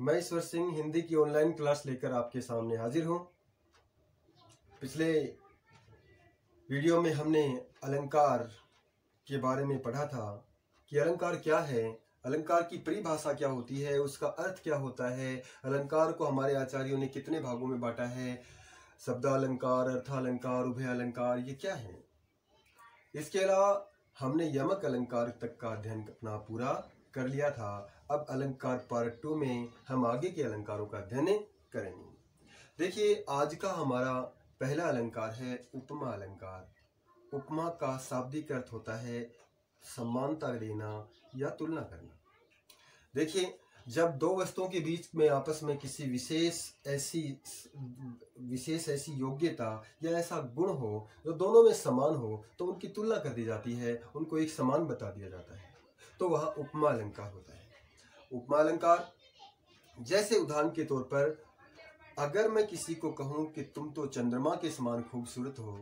मैं ईश्वर सिंह हिंदी की online class लेकर आपके सामने हाजिर हूँ। पिछले वीडियो में हमने अलंकार के बारे में पढ़ा था कि अलंकार क्या है, अलंकार की परिभाषा क्या होती है, उसका अर्थ क्या होता है, अलंकार को हमारे आचार्यों ने कितने भागों में बांटा है, शब्दालंकार, अर्थालंकार, उभय अलंकार, ये क्या है। इसके अलावा हमने यमक अलंकार तक का अध्ययन अपना पूरा कर लिया था। अब अलंकार पार्ट 2 में हम आगे के अलंकारों का अध्ययन करेंगे। देखिए, आज का हमारा पहला अलंकार है उपमा अलंकार। उपमा का शाब्दिक अर्थ होता है समानता देना या तुलना करना। देखिए, जब दो वस्तुओं के बीच में आपस में किसी विशेष ऐसी योग्यता या ऐसा गुण हो जो दोनों में समान हो तो उनकी तुलना कर दी जाती है, उनको एक समान बता दिया जाता है, तो वह उपमा अलंकार होता है। उपमा अलंकार जैसे उदाहरण के तौर पर अगर मैं किसी को कहूं कि तुम तो चंद्रमा के समान खूबसूरत हो,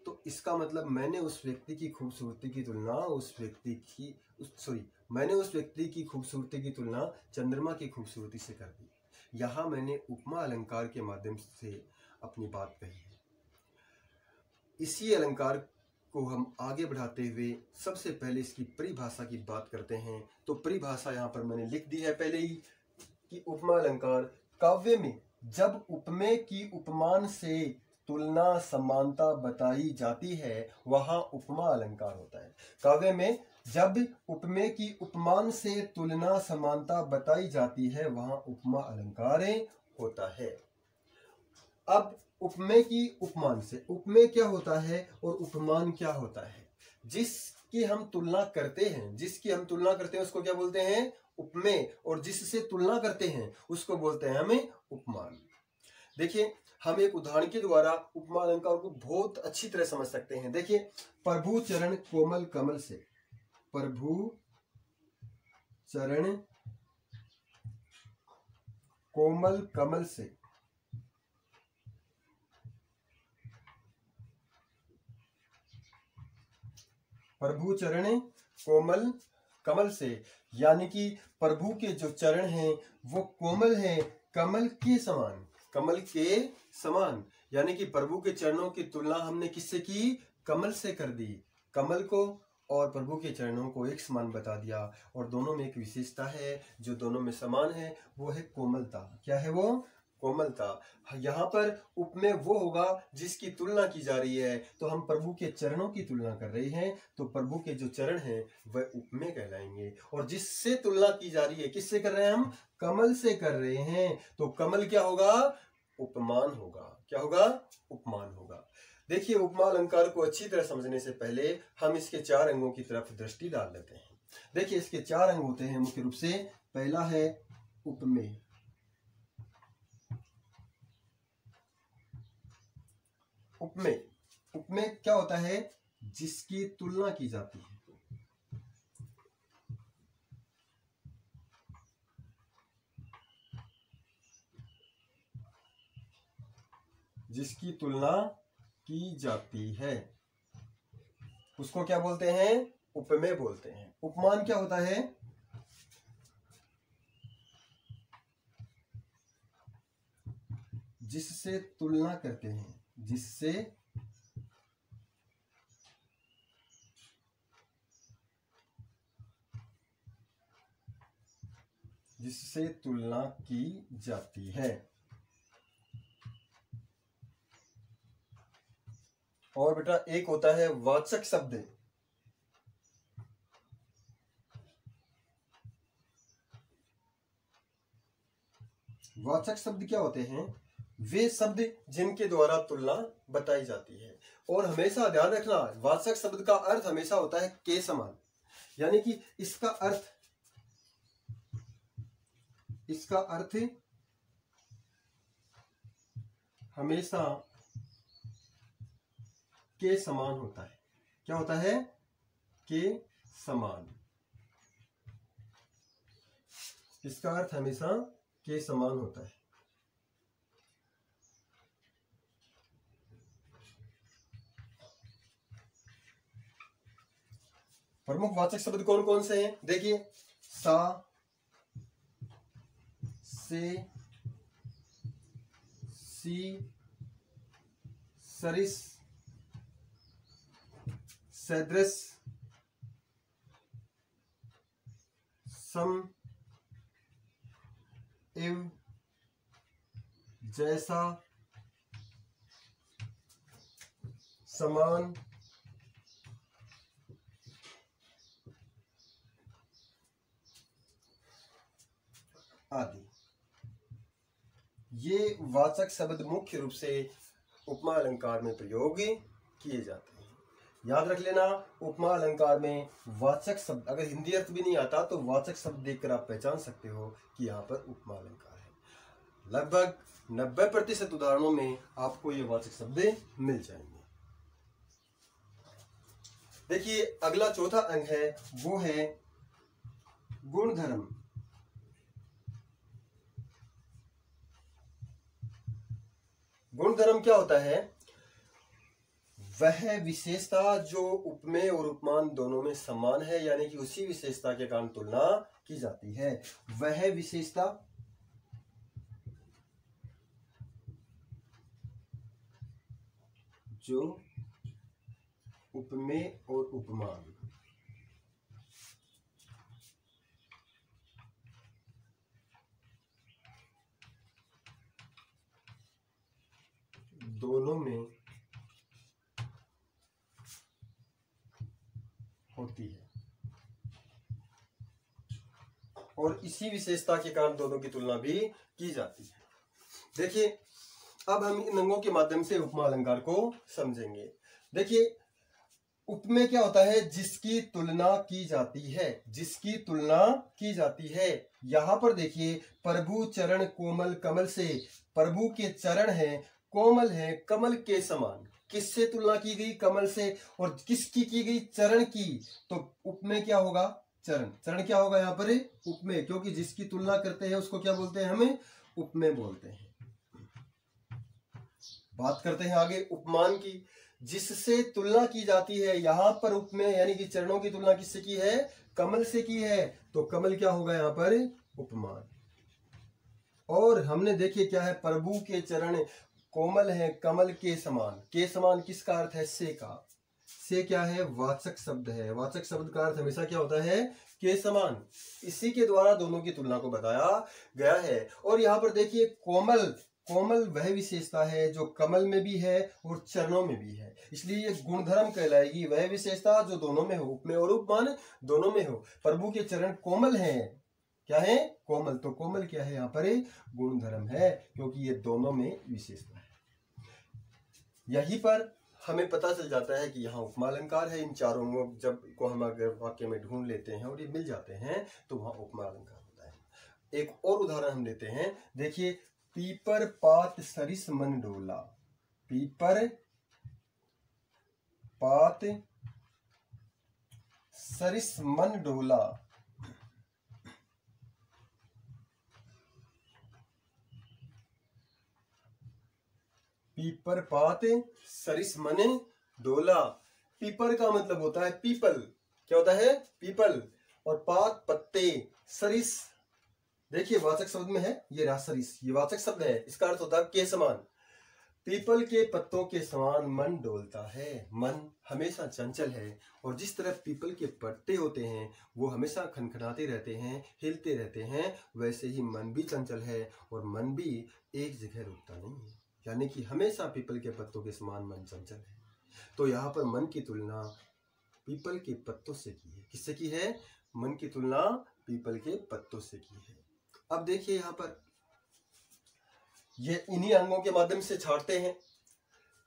तो इसका मतलब मैंने उस व्यक्ति की खूबसूरती की तुलना मैंने उस व्यक्ति की खूबसूरती की तुलना चंद्रमा की खूबसूरती से कर दी। यहाँ मैंने उपमा अलंकार के माध्यम से अपनी बात कही है। इसी अलंकार को हम आगे बढ़ाते हुए सबसे पहले इसकी परिभाषा की बात करते हैं। तो परिभाषा यहाँ पर मैंने लिख दी है पहले ही कि उपमा अलंकार काव्य में जब उपमेय की उपमान से तुलना समानता बताई जाती है वहां उपमा अलंकार होता है। काव्य में जब उपमेय की उपमान से तुलना समानता बताई जाती है वहां उपमा अलंकार होता है। अब उपमेय की उपमान से, उपमेय क्या होता है और उपमान क्या होता है? जिसकी हम तुलना करते हैं उसको क्या बोलते हैं? उपमेय। और जिससे तुलना करते हैं उसको बोलते हैं हमें उपमान। देखिए, हम एक उदाहरण के द्वारा उपमा अलंकार को बहुत अच्छी तरह समझ सकते हैं। देखिए, प्रभु चरण कोमल कमल से, प्रभु चरण कोमल कमल से, प्रभु चरण कोमल कमल से, यानी कि प्रभु के जो चरण हैं वो कोमल हैं, कमल के समान, कमल के समान। यानी कि प्रभु के चरणों की तुलना हमने किससे की? कमल से कर दी। कमल को और प्रभु के चरणों को एक समान बता दिया। और दोनों में एक विशेषता है जो दोनों में समान है, वो है कोमलता। क्या है वो? कोमलता। यहाँ पर उपमेय वो होगा जिसकी तुलना की जा रही है। तो हम प्रभु के चरणों की तुलना कर रहे हैं, तो प्रभु के जो चरण हैं वह उपमेय कहलाएंगे। और जिससे तुलना की जा रही है, किससे कर रहे हैं हम? कमल से कर रहे हैं, तो कमल क्या होगा? उपमान होगा। क्या होगा? उपमान होगा। देखिए, उपमा अलंकार को अच्छी तरह समझने से पहले हम इसके 4 अंगों की तरफ दृष्टि डाल लेते हैं। देखिए, इसके 4 अंग होते हैं मुख्य रूप से। पहला है उपमेय। उपमेय, उपमेय क्या होता है? जिसकी तुलना की जाती है। जिसकी तुलना की जाती है उसको क्या बोलते हैं? उपमेय बोलते हैं। उपमान क्या होता है? जिससे तुलना करते हैं, जिससे तुलना की जाती है। और बेटा एक होता है वाचक शब्द। वाचक शब्द क्या होते हैं? वे शब्द जिनके द्वारा तुलना बताई जाती है। और हमेशा ध्यान रखना, वाचक शब्द का अर्थ हमेशा होता है के समान। यानी कि इसका अर्थ हमेशा के समान होता है। क्या होता है? के समान। इसका अर्थ हमेशा के समान होता है। प्रमुख वाचक शब्द कौन कौन से हैं? देखिए, सा, से सी सरिस सदृश सम इव जैसा समान आदि। ये वाचक शब्द मुख्य रूप से उपमा अलंकार में प्रयोग किए जाते हैं। याद रख लेना, उपमा अलंकार में वाचक शब्द, अगर हिंदी अर्थ भी नहीं आता तो वाचक शब्द देखकर आप पहचान सकते हो कि यहाँ पर उपमा अलंकार है। लगभग 90% उदाहरणों में आपको ये वाचक शब्द मिल जाएंगे। देखिए अगला चौथा अंग है, वो है गुणधर्म। गुणधर्म क्या होता है? वह विशेषता जो उपमेय और उपमान दोनों में समान है, यानी कि उसी विशेषता के कारण तुलना की जाती है। वह विशेषता जो उपमेय और उपमान दोनों में होती है और इसी विशेषता के कारण दोनों की तुलना भी की जाती है। देखिए अब हम इन अंगों के माध्यम से उपमा अलंकार को समझेंगे। देखिए उपमेय क्या होता है? जिसकी तुलना की जाती है, जिसकी तुलना की जाती है। यहां पर देखिए प्रभु चरण कोमल कमल से, प्रभु के चरण हैं, कोमल है, कमल के समान। किससे तुलना की गई? कमल से। और किसकी की गई? चरण की। तो उपमेय क्या होगा? चरण। चरण क्या होगा यहाँ पर? उपमेय, क्योंकि जिसकी तुलना करते हैं उसको क्या बोलते हैं? हमें उपमेय बोलते हैं। बात करते हैं आगे उपमान की। जिससे तुलना की जाती है, यहां पर उपमेय यानी कि चरणों की तुलना किससे की है? कमल से की है। तो कमल क्या होगा यहाँ पर? उपमान। और हमने देखिए क्या है? प्रभु के चरण कोमल है, कमल के समान। के समान किसका अर्थ है? से का। से क्या है? वाचक शब्द है। वाचक शब्द का अर्थ हमेशा क्या होता है? के समान। इसी के द्वारा दोनों की तुलना को बताया गया है। और यहाँ पर देखिए कोमल, कोमल वह विशेषता है जो कमल में भी है और चरणों में भी है, इसलिए ये गुणधर्म कहलाएगी। वह विशेषता जो दोनों में हो, उपमेय और उपमान दोनों में हो। प्रभु के चरण कोमल हैं। क्या है? कोमल। तो कोमल क्या है यहाँ पर? गुणधर्म है, क्योंकि ये दोनों में विशेषता है। यहीं पर हमें पता चल जाता है कि यहाँ उपमा अलंकार है। इन चारों अंगों जब को हम अगर वाक्य में ढूंढ लेते हैं और ये मिल जाते हैं तो वहां उपमा अलंकार होता है। एक और उदाहरण हम लेते हैं। देखिए पीपर पात सरिस मन डोला। पीपर पात सरिस मन डोला। पीपर पात सरिस मन डोला। पीपर का मतलब होता है पीपल। क्या होता है? पीपल। और पात पत्ते, सरिस देखिए वाचक शब्द में है, ये रहा सरिस, ये वाचक शब्द है। इसका अर्थ होता है के समान। पीपल के पत्तों के समान मन डोलता है। मन हमेशा चंचल है, और जिस तरह पीपल के पत्ते होते हैं वो हमेशा खनखनाते रहते हैं, हिलते रहते हैं, वैसे ही मन भी चंचल है और मन भी एक जगह रुकता नहीं है। यानी कि हमेशा पीपल के पत्तों के समान मन चंचल है। तो यहाँ पर मन की तुलना पीपल के पत्तों से की है। किससे की है? मन की तुलना पीपल के पत्तों से की है। अब देखिए यहाँ पर ये इन्हीं अंगों के माध्यम से छाड़ते हैं।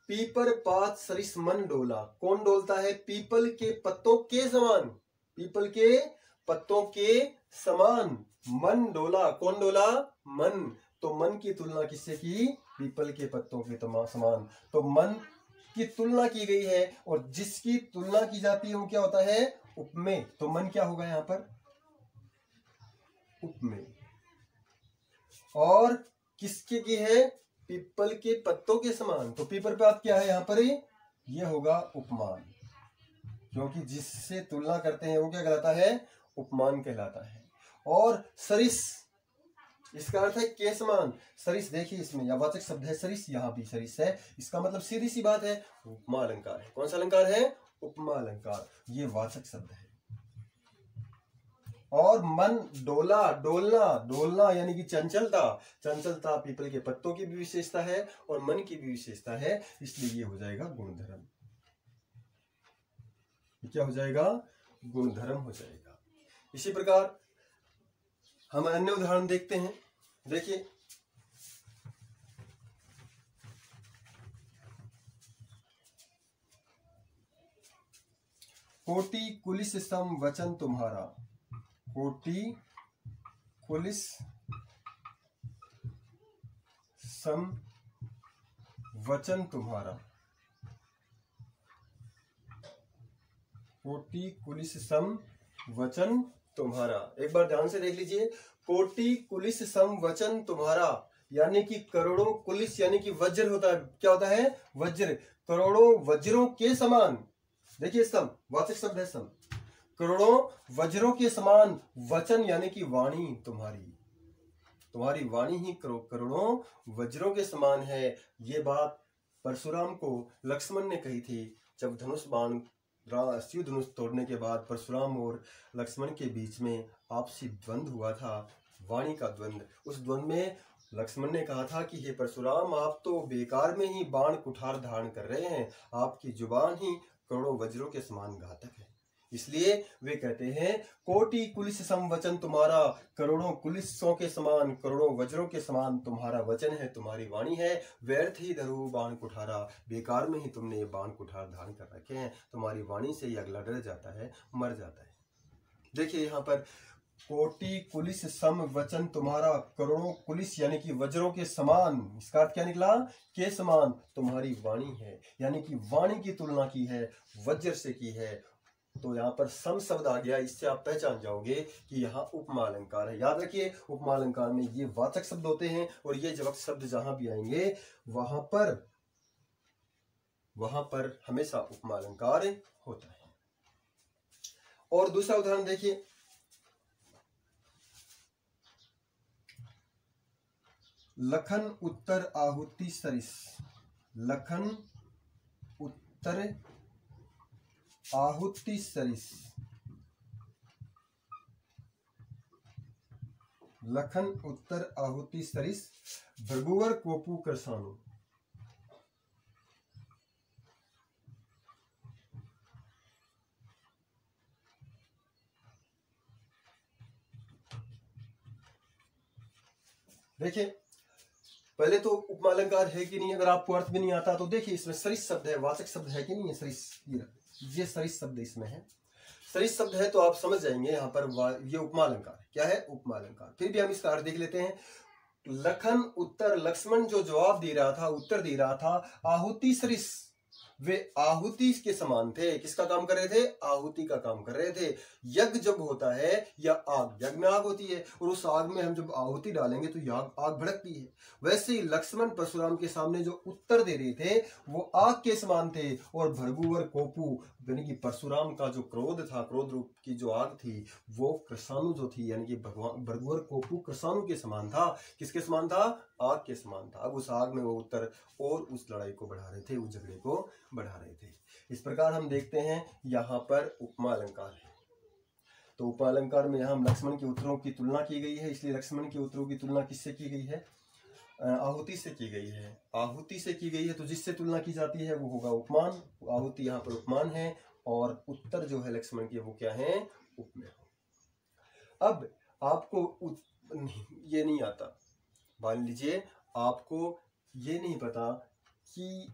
पीपर पात सरिस मन डोला। कौन डोलता है? पीपल के पत्तों के समान। पीपल के पत्तों के समान मन डोला। कौन डोला? मन। तो मन की तुलना किससे की? पीपल के पत्तों के समान। तो मन की तुलना की गई है, और जिसकी तुलना की जाती है वो क्या होता है? उपमेय। तो मन क्या होगा यहाँ पर? उपमेय। और किसके की है? पीपल के पत्तों के समान। तो पीपर पात क्या है यहाँ पर? ये होगा उपमान, क्योंकि जिससे तुलना करते हैं वो क्या कहलाता है? उपमान कहलाता है। और सरिस, इसका अर्थ है के समान। सरिस देखिए इसमें या वाचक शब्द है सरिस, यहाँ भी सरिस है, इसका मतलब सीधी सी बात है उपमा अलंकार है। कौन सा अलंकार है? उपमा अलंकार, ये वाचक शब्द है। और मन डोला, डोलना, डोलना यानी कि चंचलता, चंचलता पीपल के पत्तों की भी विशेषता है और मन की भी विशेषता है, इसलिए ये हो जाएगा गुणधर्म। क्या हो जाएगा? गुणधर्म हो जाएगा। इसी प्रकार हम अन्य उदाहरण देखते हैं। देखिए कोटि कुलिस सम वचन तुम्हारा, कोटि कुलिस सम वचन तुम्हारा, कोटि कुलिस सम वचन तुम्हारा। एक बार ध्यान से देख लीजिए, कोटि कुलिस सम वचन तुम्हारा यानी कि करोड़ों कुलिस यानी कि वज्र होता है। क्या होता है? वज्र, करोड़ों वज्रों के समान। देखिए सम वाचक शब्द है सम, करोड़ों वज्रों के समान वचन यानी कि वाणी तुम्हारी, तुम्हारी वाणी ही करोड़ों वज्रों के समान है। ये बात परशुराम को लक्ष्मण ने कही थी जब धनुष बाण शिव धनुष तोड़ने के बाद परशुराम और लक्ष्मण के बीच में आपसी द्वंद्व हुआ था, वाणी का द्वंद्व। उस द्वंद्व में लक्ष्मण ने कहा था कि हे परशुराम, आप तो बेकार में ही बाण कुठार धारण कर रहे हैं, आपकी जुबान ही करोड़ों वज्रों के समान घातक है। इसलिए वे कहते हैं कोटि कुलिस सम वचन तुम्हारा, करोड़ों कुलिसों के समान, करोड़ों वज्रों के समान तुम्हारा वचन है, तुम्हारी वाणी है। व्यर्थ ही धरो बाण कुठारा, बेकार में ही तुमने ये बाण कुठार धारण कर रखे हैं, तुम्हारी वाणी से ही अगला डर जाता है, मर जाता है। देखिए यहाँ पर कोटि कुलिस सम वचन तुम्हारा, करोड़ों कुलिस यानी कि वज्रों के समान, इसका अर्थ क्या निकला? के समान तुम्हारी वाणी है, यानी कि वाणी की तुलना की है, वज्र से की है। तो यहाँ पर सम शब्द आ गया, इससे आप पहचान जाओगे कि यहाँ उपमा अलंकार है। याद रखिए उपमा अलंकार में ये वाचक शब्द होते हैं और ये जवाब शब्द जहां भी आएंगे वहां पर हमेशा उपमा अलंकार होता है। और दूसरा उदाहरण देखिए, लखन उत्तर आहुति सरिस, लखन उत्तर आहुति सरिस, लखन उत्तर आहुति सरिस, भृगुवर कोपु कृषाणु। देखिए पहले तो उपमा अलंकार है कि नहीं, अगर आपको अर्थ भी नहीं आता तो देखिए इसमें सरिस शब्द है, वाचक शब्द है कि नहीं है? सरिस, ये सरिस शब्द इसमें है, सरिस शब्द है तो आप समझ जाएंगे यहाँ पर ये उपमा अलंकार है। क्या है? उपमा अलंकार। फिर भी हम इसका अर्थ देख लेते हैं। लखन उत्तर, लक्ष्मण जो जवाब दे रहा था, उत्तर दे रहा था, आहुति सरिस, वे आहुति के समान थे। किसका काम कर रहे थे? आहुति का काम कर रहे थे। यज्ञ जब होता है या आग, यज्ञ में आग होती है और उस आग में हम जब आहुति डालेंगे तो आग भड़कती है। वैसे ही लक्ष्मण परशुराम के सामने जो उत्तर दे रहे थे वो आग के समान थे, और भृगुवर कोपु यानी कि परशुराम का जो क्रोध था, क्रोध रूप की जो आग थी, वो कृषाणु जो थी यानी कि भृगुवर कोपु कृषाणु के समान था। किसके समान था? आग के समान था। अब उस आग में वो उत्तर और उस लड़ाई को बढ़ा रहे थे, उस झगड़े को बढ़ा रहे थे। इस प्रकार हम देखते हैं यहाँ पर उपमा अलंकार है। तो उपमा अलंकार में यहाँ लक्ष्मण के उत्तरों की तुलना की गई है, इसलिए लक्ष्मण के उत्तरों की तुलना किससे की गई है? आहुति से की गई है। आहुति से की गई है तो जिससे तुलना की जाती है वो होगा उपमान। आहुति यहाँ पर उपमान है और उत्तर जो है लक्ष्मण के वो क्या है? उपमेय। अब आपको ये नहीं आता, मान लीजिए आपको ये नहीं पता कि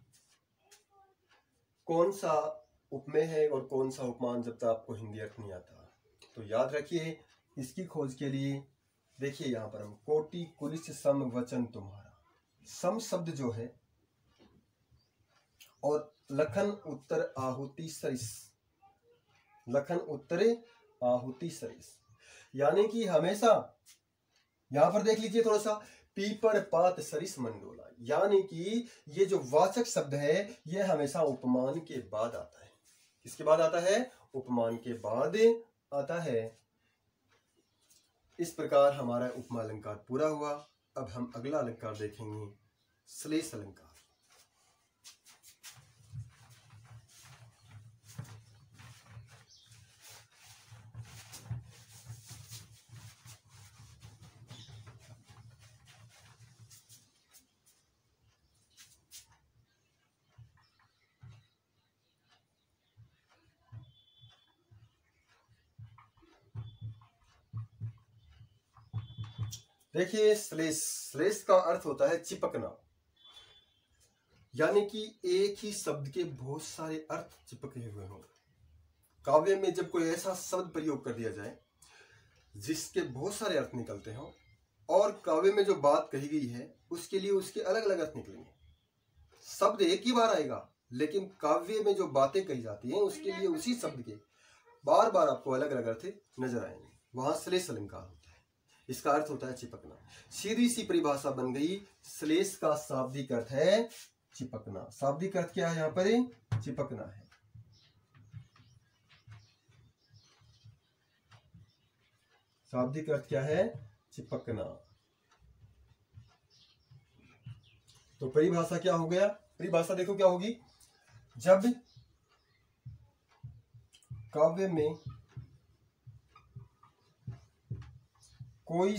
कौन सा उपमेय है और कौन सा उपमान, जब तक आपको हिंदी अर्थ नहीं आता। तो याद रखिए इसकी खोज के लिए देखिए यहाँ पर हम कोटि कुलिस सम वचन तुम्हारा, सम शब्द जो है और लखन उत्तर आहुति सरिस, लखन उत्तरे आहुति सरिस, यानी कि हमेशा यहां पर देख लीजिए थोड़ा सा, पीपर पात सरिस मंडोला, यानी कि ये जो वाचक शब्द है ये हमेशा उपमान के बाद आता है। किसके बाद आता है? उपमान के बाद आता है। इस प्रकार हमारा उपमा अलंकार पूरा हुआ। अब हम अगला अलंकार देखेंगे, श्लेष अलंकार। देखिए, श्लेष का अर्थ होता है चिपकना, यानी कि एक ही शब्द के बहुत सारे अर्थ चिपके हुए हों। काव्य में जब कोई ऐसा शब्द प्रयोग कर दिया जाए जिसके बहुत सारे अर्थ निकलते हों, और काव्य में जो बात कही गई है उसके लिए उसके अलग अलग अर्थ निकलेंगे। शब्द एक ही बार आएगा, लेकिन काव्य में जो बातें कही जाती हैं उसके लिए उसी शब्द के बार बार आपको अलग अलग अर्थ नजर आएंगे। वहां श्लेष अलंकार होता है। इसका अर्थ होता है चिपकना। सीधी सी परिभाषा बन गई। श्लेष का शाब्दिक अर्थ है चिपकना। शाब्दिक अर्थ क्या है यहाँ पर? चिपकना है। शाब्दिक अर्थ क्या है? चिपकना। तो परिभाषा क्या हो गया? परिभाषा देखो क्या होगी। जब काव्य में कोई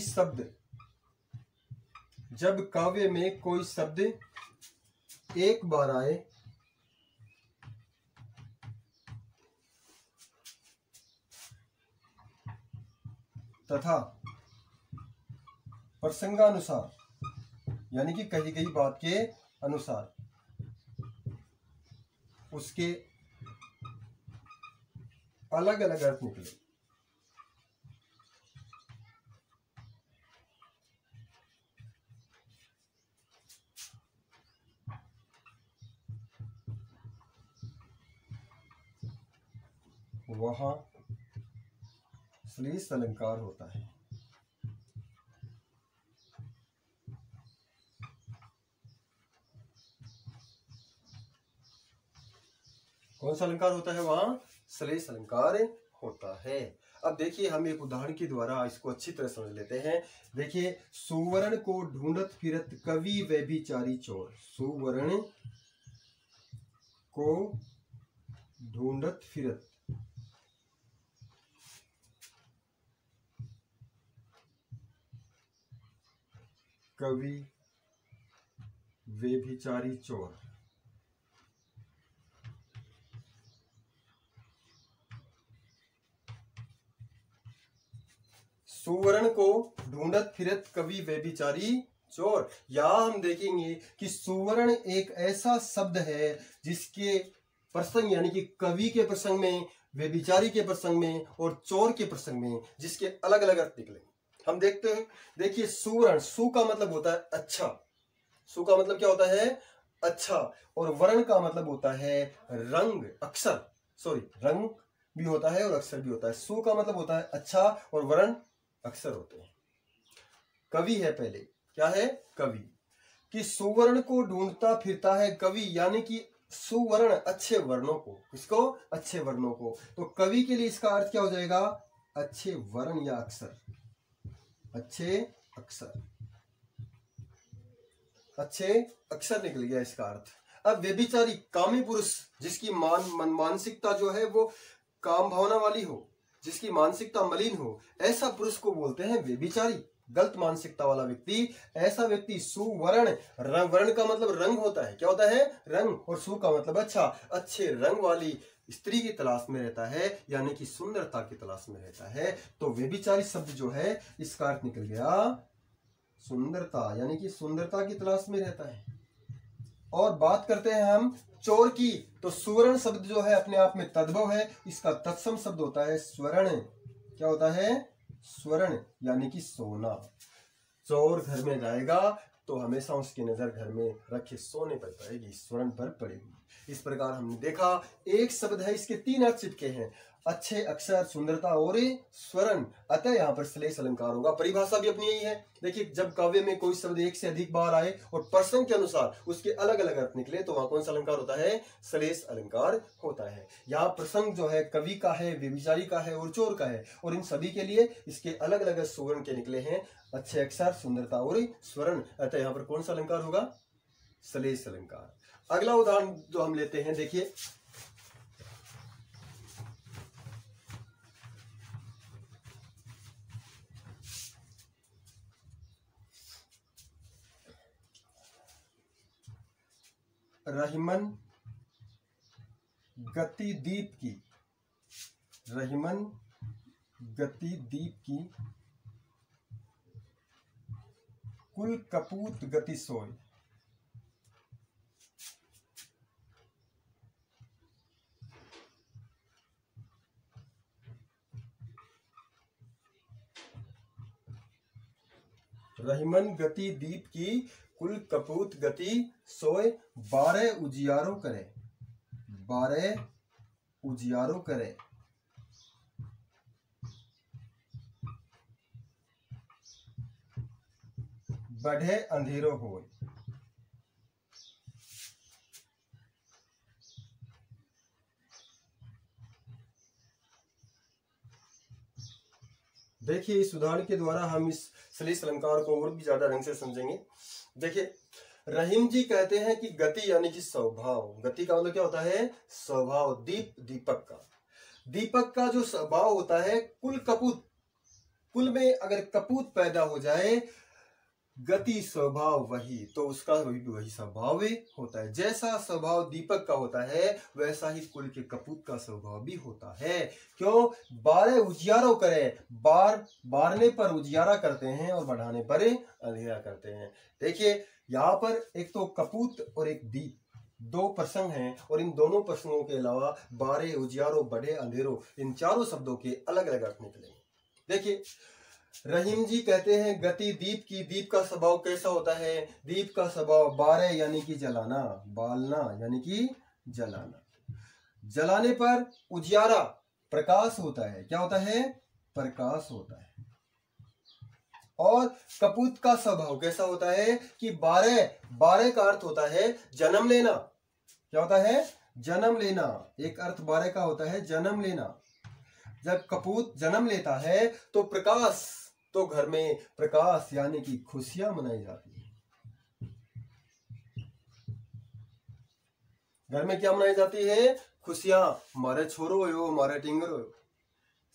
शब्द एक बार आए तथा प्रसंगानुसार, यानी कि कही गई बात के अनुसार उसके अलग अलग अर्थ निकले, वहां श्लेष अलंकार होता है। कौन सा अलंकार होता है? वहां श्लेष अलंकार होता है। अब देखिए, हम एक उदाहरण के द्वारा इसको अच्छी तरह समझ लेते हैं। देखिए, सुवर्ण को ढूंढत फिरत कवि व्यभिचारी चोर। सुवर्ण को ढूंढत फिरत कवि व्यभिचारी चोर। सुवर्ण को ढूंढत फिरत कवि व्यभिचारी चोर। यहां हम देखेंगे कि सुवर्ण एक ऐसा शब्द है जिसके प्रसंग, यानी कि कवि के प्रसंग में, व्यभिचारी के प्रसंग में और चोर के प्रसंग में जिसके अलग अलग अर्थ निकलेंगे। हम देखते हैं। देखिए, सुवर्ण, सु का मतलब होता है अच्छा। सु का मतलब क्या होता है? अच्छा। और वर्ण का मतलब होता है रंग, अक्षर। सॉरी, रंग भी होता है और अक्षर भी होता है। सु का मतलब होता है अच्छा और वर्ण अक्षर होते हैं। कवि है पहले, क्या है? कवि। कि सुवर्ण को ढूंढता फिरता है कवि, यानी कि सुवर्ण, अच्छे वर्णों को। किसको? अच्छे वर्णों को। तो कवि के लिए इसका अर्थ क्या हो जाएगा? अच्छे वर्ण या अक्षर। अच्छे अक्षर, अच्छे अक्षर निकल गया इसका अर्थ। अब व्यभिचारी, कामी पुरुष, जिसकी मानसिकता जो है वो काम भावना वाली हो, जिसकी मानसिकता मलिन हो, ऐसा पुरुष को बोलते हैं व्यभिचारी। गलत मानसिकता वाला व्यक्ति, ऐसा व्यक्ति सुवर्ण। वर्ण का मतलब रंग होता है। क्या होता है? रंग। और सु का मतलब अच्छा। अच्छे रंग वाली स्त्री की तलाश में रहता है, यानी कि सुंदरता की तलाश में रहता है। तो व्यभिचारी शब्द जो है इसका अर्थ निकल गया सुंदरता, यानी कि सुंदरता की तलाश में रहता है। और बात करते हैं हम चोर की, तो सुवर्ण शब्द जो है अपने आप में तद्भव है। इसका तत्सम शब्द होता है स्वर्ण। क्या होता है? स्वर्ण, यानी कि सोना। चोर घर में जाएगा तो हमेशा उसकी नजर घर में रखे सोने पर पड़ेगी, स्वर्ण पर पड़ेगी। इस प्रकार हमने देखा, एक शब्द है, इसके तीन अर्थ चिपके हैं। अच्छे अक्षर, सुंदरता और स्वरण, अतः यहाँ पर श्लेष अलंकार होगा। परिभाषा भी अपनी यही है। देखिए, जब काव्य में कोई शब्द एक से अधिक बार आए और प्रसंग के अनुसार उसके अलग अलग अर्थ निकले तो वहां कौन सा अलंकार होता है? श्लेष अलंकार होता है। यहाँ प्रसंग जो है कवि का है, व्यभिचारी का है और चोर का है, और इन सभी के लिए इसके अलग अलग स्वर्ण के निकले हैं, अच्छे अक्षर, सुंदरता और स्वरण, अतः यहाँ पर कौन सा अलंकार होगा? श्लेष अलंकार। अगला उदाहरण जो हम लेते हैं, देखिए, रहीमन गतिदीप की, रहीमन गतिदीप की कुल कपूत गति सोय। रहीमन गति दीप की कुल कपूत गति सोय, 12 उजियारो करे, 12 उजियारो करे, बढ़े अंधेरो होय। देखिए, इस उदाहरण के द्वारा हम इस श्लेष अलंकार को और भी ज्यादा ढंग से समझेंगे। देखिए, रहीम जी कहते हैं कि गति यानी कि स्वभाव, गति का मतलब क्या होता है? स्वभाव। दीप, दीपक का, दीपक का जो स्वभाव होता है, कुल कपूत, कुल में अगर कपूत पैदा हो जाए, गति स्वभाव वही, तो उसका वही स्वभाव होता है। जैसा स्वभाव दीपक का होता है वैसा ही कुल के कपूत का स्वभाव भी होता है। क्यों? 12 उजियारो करे, बारने पर उजियारा करते हैं और बढ़ाने पर अंधेरा करते हैं। देखिए, यहाँ पर एक तो कपूत और एक दीप, दो प्रसंग हैं, और इन दोनों प्रसंगों के अलावा 12 उजियारो, बढ़े अंधेरो, इन चारों शब्दों के अलग अलग अर्थ निकलेंगे। देखिए, रहीम जी कहते हैं गति दीप की, दीप का स्वभाव कैसा होता है? दीप का स्वभाव 12 यानी कि जलाना, बालना यानी कि जलाना, जलाने पर उजियारा, प्रकाश होता है। क्या होता है? प्रकाश होता है। और कपूत का स्वभाव कैसा होता है? कि 12 का अर्थ होता है जन्म लेना। क्या होता है? जन्म लेना। एक अर्थ 12 का होता है जन्म लेना। जब कपूत जन्म लेता है तो प्रकाश, तो घर में प्रकाश यानी कि खुशियां मनाई जाती है। घर में क्या मनाई जाती है? खुशियां। मारे छोरो हो, मारे टिंगर हो,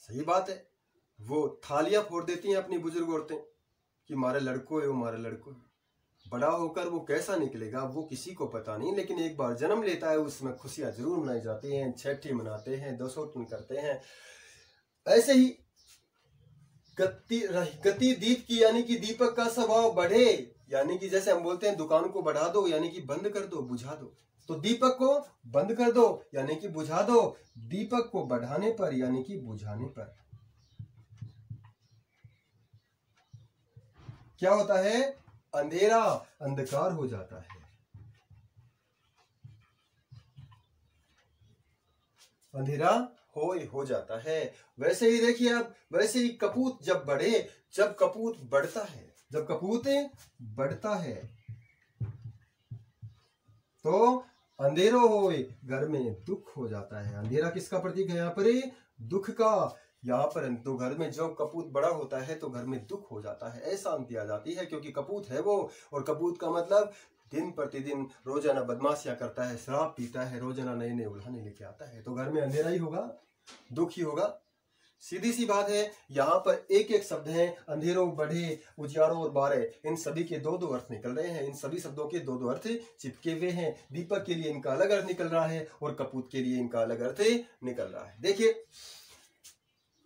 सही बात है। वो थालियां फोड़ देती हैं अपनी बुजुर्ग औरतें कि मारे लड़को हो, मारे लड़को हो। बड़ा होकर वो कैसा निकलेगा वो किसी को पता नहीं, लेकिन एक बार जन्म लेता है उसमें खुशियां जरूर मनाई जाती हैं, छठी मनाते हैं, दसों करते हैं। ऐसे ही गति दीप की यानी कि दीपक का स्वभाव बढ़े, यानी कि जैसे हम बोलते हैं दुकान को बढ़ा दो यानी कि बंद कर दो, बुझा दो, तो दीपक को बंद कर दो यानी कि बुझा दो, दीपक को बढ़ाने पर यानी कि बुझाने पर क्या होता है? अंधेरा, अंधकार हो जाता है। अंधेरा हो जाता है। वैसे ही देखिए, अब वैसे ही कपूत जब बढ़े, जब कपूत बढ़ता है, जब कपूत बढ़ता है तो अंधेरो होए, घर में दुख हो जाता है। अंधेरा किसका प्रतीक है यहाँ पर? दुख का। यहाँ पर तो घर में जो कपूत बड़ा होता है तो घर में दुख हो जाता है, अशांति आ जाती है, क्योंकि कपूत है वो। और कपूत का मतलब दिन प्रतिदिन रोजाना बदमाशियां करता है, शराब पीता है, रोजाना नए नए उल्हाने लेके आता है, तो घर में अंधेरा ही होगा, दुख ही होगा। सीधी सी बात है। यहाँ पर एक एक शब्द है, अंधेरों, बढ़े, उजियारों और 12, इन सभी के दो दो अर्थ निकल रहे हैं। इन सभी शब्दों के दो दो अर्थ चिपके हुए हैं। दीपक के लिए इनका अलग अर्थ निकल रहा है और कपूत के लिए इनका अलग अर्थ निकल रहा है। देखिए,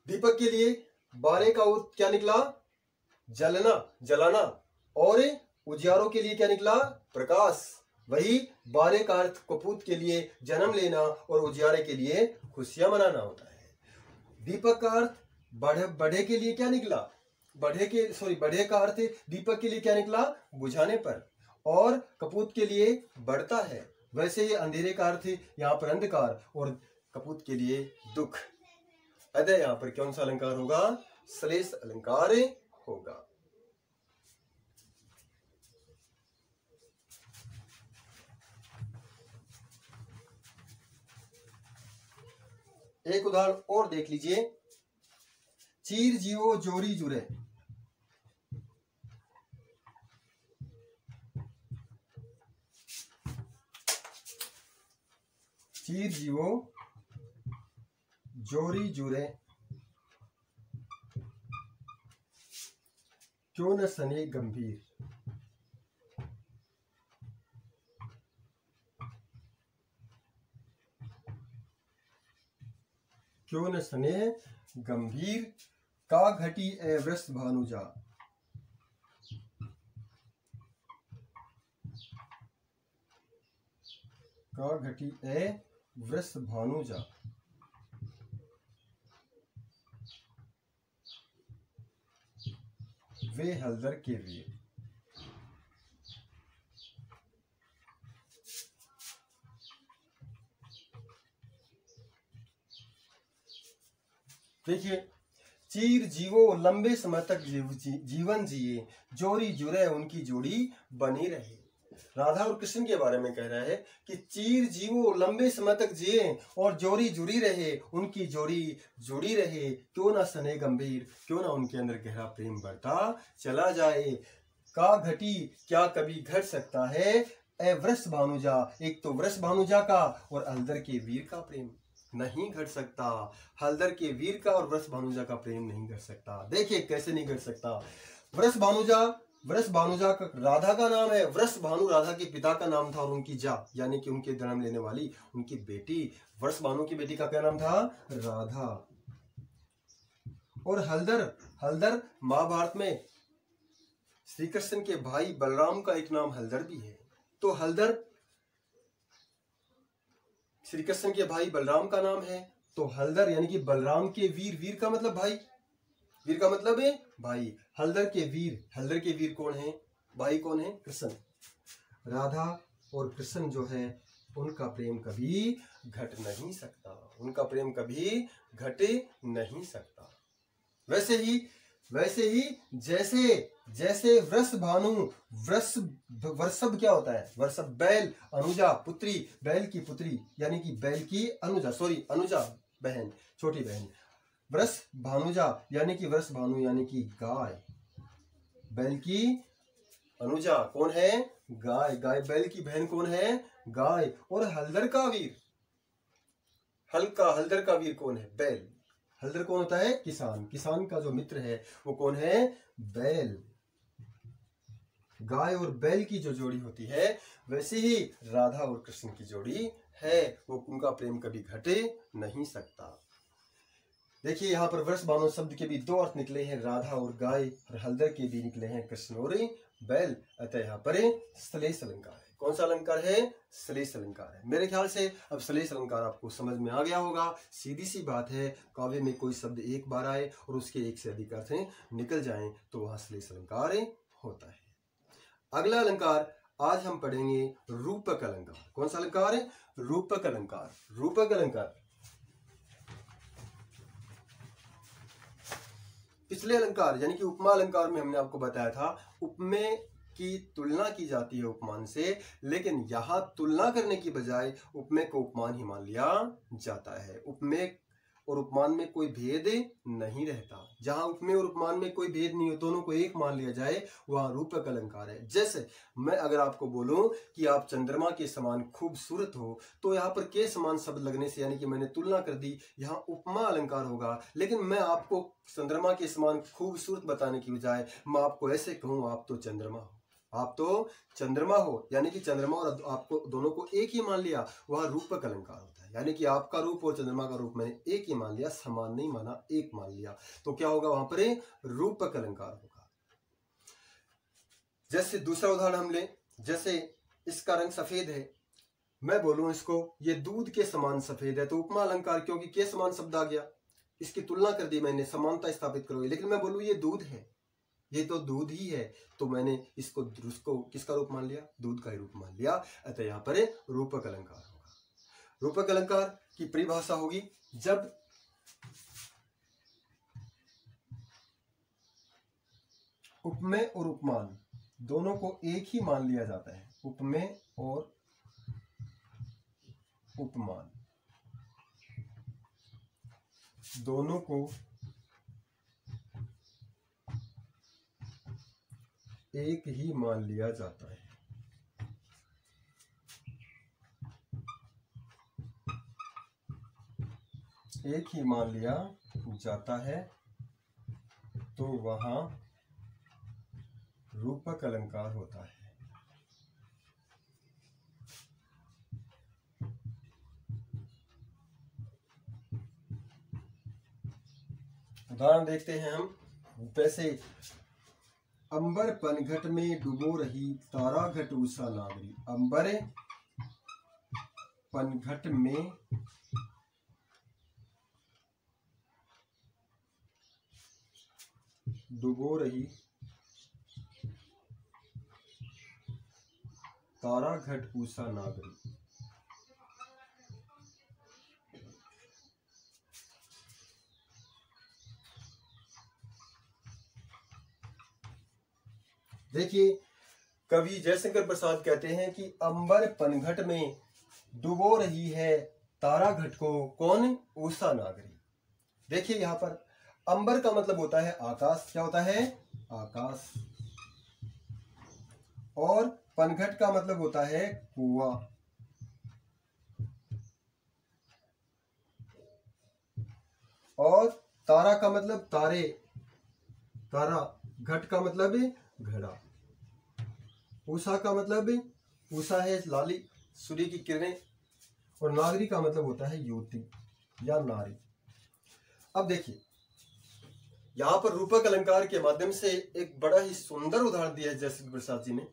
दीपक के लिए 12 का अर्थ क्या निकला? जलना, जलाना। और उजियारों के लिए क्या निकला? प्रकाश। वही 12 का अर्थ कपूत के लिए जन्म लेना और उजियारे के लिए खुशियां मनाना होता है। दीपक का अर्थ बढ़े के लिए क्या निकला? बढ़े का अर्थ दीपक के लिए क्या निकला? बुझाने पर। और कपूत के लिए बढ़ता है। वैसे ही अंधेरे का अर्थ यहाँ पर अंधकार और कपूत के लिए दुख। अतः यहाँ पर कौन सा अलंकार होगा? श्लेष अलंकार होगा। एक उदाहरण और देख लीजिए। चीर जीवो जोरी जुरे। चीर जीवो जोरी जुरे, क्यों न सने गंभीर। क्यों न सने गंभीर, का घटी ए वृष भानुजा। का घटी ए वृष भानुजा। वे हलदर के वीर। देखिए, चीर जीवो लंबे समय तक जीवन जिए, जोरी जुरे उनकी जोड़ी बनी रहे। राधा और कृष्ण के बारे में कह रहा है कि चीर जीवो लंबे समय तक जिए और जोड़ी जुड़ी रहे, उनकी जोड़ी जुड़ी रहे, क्यों ना सने गंभीर, क्यों ना उनके अंदर गहरा प्रेम बढ़ता चला जाए। का घटी, क्या कभी घट सकता है ए वृष भानुजा, एक तो वृष भानुजा का और हलदर के वीर का प्रेम नहीं घट सकता। हलदर के वीर का और वृष भानुजा का प्रेम नहीं घट सकता। देखिए कैसे नहीं घट सकता। वृष भानुजा का राधा का नाम है, वृष भानु राधा के पिता का नाम था और उनकी जा यानी कि उनके जन्म लेने वाली उनकी बेटी, वृष भानु की बेटी का क्या नाम था? राधा। और हलदर महाभारत में श्री कृष्ण के भाई बलराम का एक नाम हलदर भी है। तो हलदर श्री कृष्ण के भाई बलराम का नाम है, तो हलदर यानी कि बलराम के वीर, वीर का मतलब भाई, वीर का मतलब है भाई। हलदर के वीर कौन है? भाई कौन है? कृष्ण। राधा और कृष्ण जो है उनका प्रेम कभी घट नहीं सकता, उनका प्रेम कभी घट नहीं सकता। वैसे ही जैसे वृष भानु, वृषभ क्या होता है? वृषभ बैल, अनुजा पुत्री, बैल की पुत्री यानी कि बैल की अनुजा बहन, छोटी बहन। वृष भानुजा यानी कि वृष भानु यानी कि गाय, बैल की अनुजा कौन है? गाय। बैल की बहन कौन है? गाय। और हलदर का वीर, हलदर का वीर कौन है? बैल। हलदर कौन होता है? किसान का जो मित्र है वो कौन है? बैल। गाय और बैल की जो जोड़ी होती है वैसे ही राधा और कृष्ण की जोड़ी है, वो उनका प्रेम कभी घटे नहीं सकता। देखिए यहाँ पर वृष भानु शब्द के भी दो अर्थ निकले हैं, राधा और गाय, और हलदर के भी निकले हैं कृष्ण और बैल। अतः यहाँ पर श्लेष अलंकार है। कौन सा अलंकार है? श्लेष अलंकार है। मेरे ख्याल से अब श्लेष अलंकार आपको समझ में आ गया होगा। सीधी सी बात है, काव्य में कोई शब्द एक बार आए और उसके एक से अधिक अर्थ निकल जाएं तो वहां श्लेष अलंकार होता है। अगला अलंकार आज हम पढ़ेंगे रूपक अलंकार। कौन सा अलंकार है? रूपक अलंकार। रूपक अलंकार पिछले अलंकार यानी कि उपमा अलंकार में हमने आपको बताया था उपमेय की तुलना की जाती है उपमान से, लेकिन यहां तुलना करने की बजाय उपमेय को उपमान ही मान लिया जाता है। उपमेय और उपमान में कोई भेद नहीं रहता। जहां उपमेय और उपमान में कोई भेद नहीं हो, दोनों को एक मान लिया जाए, वहां रूपक अलंकार है। जैसे मैं अगर आपको बोलूं कि आप चंद्रमा के समान खूबसूरत हो, तो यहाँ पर के समान शब्द लगने से यानी कि मैंने तुलना कर दी, यहाँ उपमा अलंकार होगा। लेकिन मैं आपको चंद्रमा के समान खूबसूरत बताने की बजाय मैं आपको ऐसे कहूं, आप तो चंद्रमा हो, आप तो चंद्रमा हो, यानी कि चंद्रमा और आपको दोनों को एक ही मान लिया, वह रूपक अलंकार होता है। यानी कि आपका रूप और चंद्रमा का रूप मैंने एक ही मान लिया, समान नहीं माना, एक मान लिया, तो क्या होगा? वहां पर रूपक अलंकार होगा। जैसे दूसरा उदाहरण हम लें, जैसे इसका रंग सफेद है, मैं बोलूं इसको ये दूध के समान सफेद है, तो उपमा अलंकार, क्योंकि के समान शब्द आ गया, इसकी तुलना कर दी मैंने, समानता स्थापित करोगे। लेकिन मैं बोलूं ये दूध है, ये तो दूध ही है, तो मैंने इसको किसका रूप मान लिया? दूध का ही रूप मान लिया। अतः यहाँ पर रूपक अलंकार होगा। रूपक अलंकार की परिभाषा होगी, जब उपमेय और उपमान दोनों को एक ही मान लिया जाता है। उपमेय और उपमान दोनों को एक ही मान लिया जाता है। एक ही मान लिया जाता है तो वहां रूपक अलंकार होता है। उदाहरण देखते हैं हम। वैसे अंबर पनघट में डुबो रही तारा घट उषा नागरी। अंबर पनघट में डुबो रही तारा घट उषा नागरी। देखिए, कवि जयशंकर प्रसाद कहते हैं कि अंबर पनघट में डुबो रही है तारा घट को कौन? उषा नागरी। देखिए यहां पर अंबर का मतलब होता है आकाश। क्या होता है? आकाश। और पनघट का मतलब होता है कुआं। और तारा का मतलब तारे, तारा। घट का मतलब घड़ा। उषा का मतलब उषा है लाली, सूर्य की किरणें। और नागरी का मतलब होता है युवती या नारी। अब देखिए, यहां पर रूपक अलंकार के माध्यम से एक बड़ा ही सुंदर उदाहरण दिया है जयशंकर प्रसाद जी ने।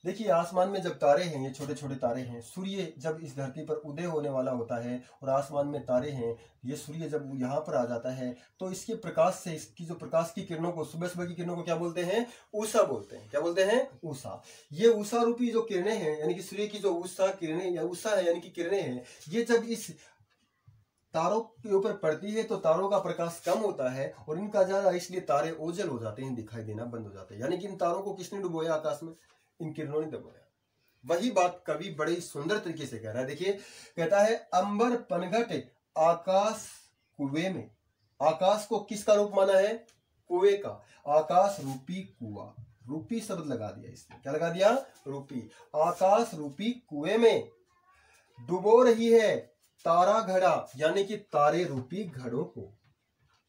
देखिए, आसमान में जब तारे हैं, ये छोटे छोटे तारे हैं, सूर्य जब इस धरती पर उदय होने वाला होता है और आसमान में तारे हैं, ये सूर्य जब यहाँ पर आ जाता है तो इसके प्रकाश से, इसकी जो प्रकाश की किरणों को, सुबह सुबह की किरणों को क्या बोलते हैं? उषा बोलते हैं। क्या बोलते हैं? उषा। ये उषा रूपी जो किरणें हैं, यानी कि सूर्य की जो उषा किरणें या उषा है यानी कि किरणें हैं, ये जब इस तारों के ऊपर पड़ती है तो तारों का प्रकाश कम होता है और इनका ज्यादा, इसलिए तारे ओझल हो जाते हैं, दिखाई देना बंद हो जाते हैं। यानी कि इन तारों को किसने डुबोया आकाश में? इन किरणों ने डुबोया। वही बात कवि बड़े सुंदर तरीके से कह रहा है। देखिए, कहता है अंबर पनघट आकाश कुएं में। आकाश को किसका रूप माना है? कुएं का। आकाश रूपी कुआं, रूपी शब्द लगा दिया इसने। क्या लगा दिया? रूपी। आकाश रूपी कुएं में डुबो रही है तारा घड़ा, यानी कि तारे रूपी घड़ों को।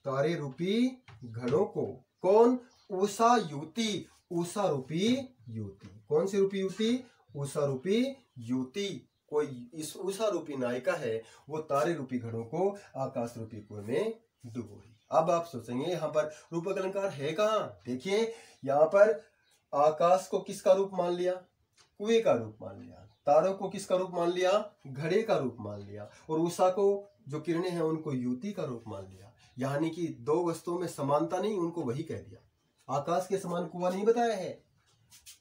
तारे रूपी घड़ों को कौन? उषा युवती। उषा रूपी युवती। कौन सी रूपी युवती? उषा रूपी युवती। कोई इस उषा रूपी नायिका है, वो तारे रूपी घड़ों को आकाश रूपी कुएं में डुबो रही। अब आप सोचेंगे यहाँ पर रूपक अलंकार है कहाँ? देखिए, यहाँ पर आकाश को किसका रूप मान लिया? कुएं का रूप मान लिया। तारों को किसका रूप मान लिया? घड़े का रूप मान लिया। और उषा को, जो किरणें हैं, उनको युवती का रूप मान लिया। यानी कि दो वस्तुओं में समानता नहीं, उनको वही कह दिया। आकाश के समान कुआं नहीं बताया है,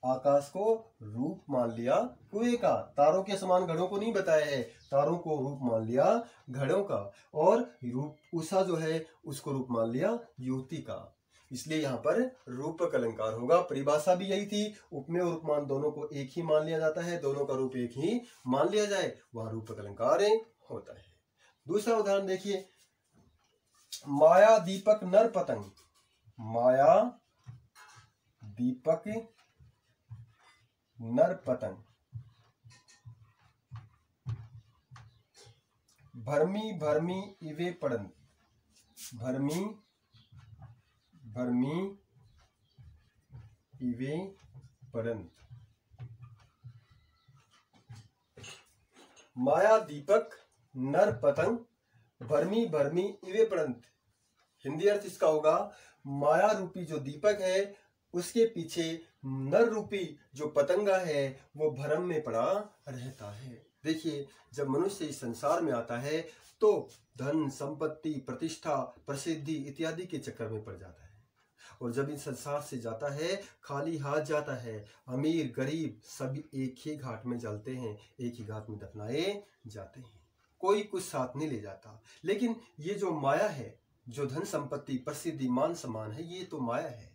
आकाश को रूप मान लिया कुएं का। तारों के समान घड़ों को नहीं बताया है, तारों को रूप मान लिया घड़ों का। और रूप उषा जो है उसको रूप मान लिया युवती का। इसलिए यहाँ पर रूपक अलंकार होगा। परिभाषा भी यही थी, उपमेय और उपमान दोनों को एक ही मान लिया जाता है, दोनों का रूप एक ही मान लिया जाए, वहां रूपक अलंकार होता है। दूसरा उदाहरण देखिए, माया दीपक नर पतंग। माया दीपक नर पतंग भरमी भरमी इवे पड़ंत। भरमी भरमी इवे पड़ंत। माया दीपक नर पतंग भरमी भरमी इवे पड़ंत। हिंदी अर्थ इसका होगा, माया रूपी जो दीपक है उसके पीछे नर रूपी जो पतंगा है वो भ्रम में पड़ा रहता है। देखिए, जब मनुष्य इस संसार में आता है तो धन संपत्ति प्रतिष्ठा प्रसिद्धि इत्यादि के चक्कर में पड़ जाता है, और जब इस संसार से जाता है खाली हाथ जाता है। अमीर गरीब सभी एक ही घाट में जलते हैं, एक ही घाट में दफनाए जाते हैं, कोई कुछ साथ नहीं ले जाता। लेकिन ये जो माया है, जो धन संपत्ति प्रसिद्धि मान सम्मान है, ये तो माया है।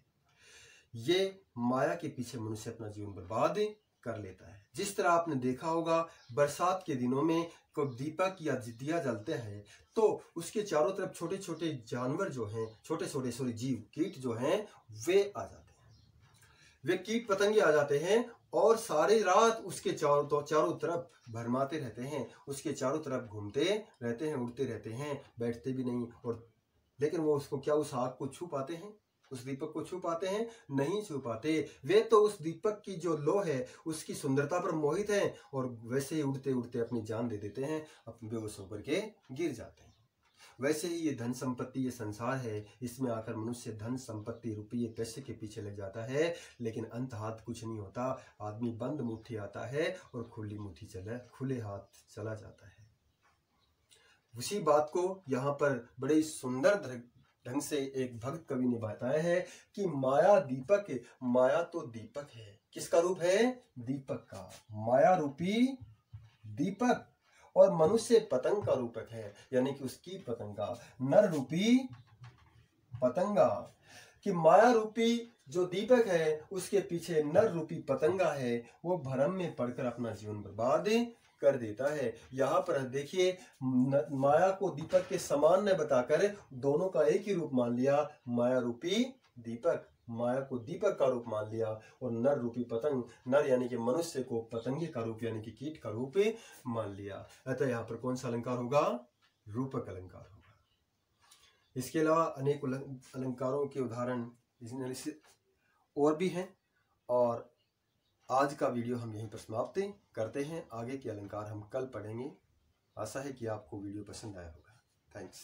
ये माया के पीछे मनुष्य अपना जीवन बर्बाद कर लेता है। जिस तरह आपने देखा होगा बरसात के दिनों में जब दीपक या दिया जलते हैं तो उसके चारों तरफ छोटे छोटे जानवर जो हैं, छोटे छोटे जीव कीट जो हैं वे आ जाते हैं, वे कीट पतंगे आ जाते हैं और सारी रात उसके चारों तरफ भरमाते रहते हैं, उसके चारों तरफ घूमते रहते हैं, उड़ते रहते हैं, बैठते भी नहीं। और लेकिन वो उसको क्या उस आग को छू पाते हैं, उस दीपक को छू पाते हैं? नहीं छू पाते। वे तो उस दीपक की जो लो है उसकी सुंदरता पर मोहित हैं और वैसे ही उड़ते उड़ते अपनी जान दे देते हैं, अपने बेहोश होकर के गिर जाते हैं। वैसे ही ये धन संपत्ति, ये संसार है, इसमें आकर मनुष्य धन संपत्ति रुपये पैसे के पीछे लग जाता है, लेकिन अंत हाथ कुछ नहीं होता। आदमी बंद मुट्ठी आता है और खुले हाथ चला जाता है। उसी बात को यहाँ पर बड़े सुंदर ढंग से एक भक्त कवि ने बताया है कि माया दीपक, माया तो दीपक है। किसका रूप है? दीपक का। माया रूपी दीपक और मनुष्य पतंग का रूपक है, यानी कि उसकी पतंगा, नर रूपी पतंगा। कि माया रूपी जो दीपक है उसके पीछे नर रूपी पतंगा है, वो भ्रम में पड़कर अपना जीवन बर्बाद कर देता है। यहाँ पर देखिए माया को दीपक के समान न बताकर दोनों का एक ही रूप मान लिया, माया रूपी दीपक, माया को दीपक का रूप मान लिया और नर रूपी पतंग, नर यानी कि मनुष्य को पतंगे का रूप यानी कि कीट का रूप मान लिया। अतः यहाँ पर कौन सा अलंकार होगा? रूपक अलंकार होगा। इसके अलावा अनेक अलंकारों के उदाहरण और भी हैं और आज का वीडियो हम यहीं पर समाप्त करते हैं। आगे के अलंकार हम कल पढ़ेंगे। आशा है कि आपको वीडियो पसंद आया होगा। थैंक्स।